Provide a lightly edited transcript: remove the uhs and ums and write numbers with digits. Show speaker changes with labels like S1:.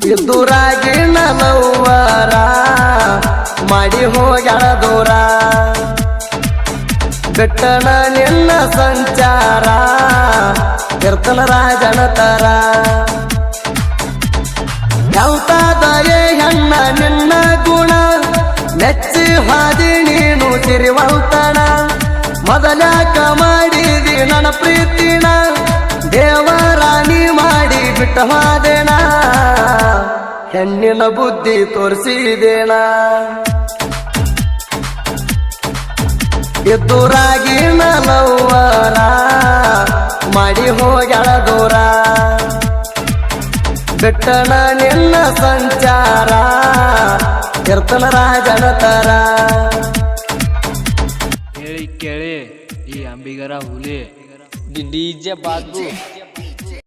S1: ಇದ್ದುರಾಗಿ ನಲವರ ಮಾಡಿ ಹೋಗ್ಯಾಳ ದೂರ ಬೆಟ್ಟನ ನಿನ್ನ ಸಂಚಾರ ಇರ್ತನ ರಾಜನ ತರ ಯಾವ್ತಾದಯೇ ಹೆಣ್ಣ ನಿನ್ನ ಗುಣ ಮೆಚ್ಚಿ ಹಾದಿ ನೀನು ಸಿರಿವಂತಣ ಮೊದಲ್ಯಾಕ ಮಾಡಿದಿ ನನ್ನ ಪ್ರೀತಿನ ದೇವರಾಣಿ ಮಾಡಿ ಬಿಟ್ಟ ಹಾದೇಣ ಹೆಣ್ಣಿನ ಬುದ್ಧಿ ತೋರಿಸಿದೇಣ ಎದ್ದುರಾಗಿ ನಲವರ ಮಾಡಿ ಹೋಗ್ಯಾಳ ದೂರ ಬೆಟ್ಟನ ನಿನ್ನ ಸಂಚಾರ ಇರ್ತನ ರಾಜನ ತರ
S2: ಹೇಳಿ ಕೇಳಿ ಈ ಅಂಬಿಗರ ಹುಲಿ ಡಿಜೆ ಬಾಬು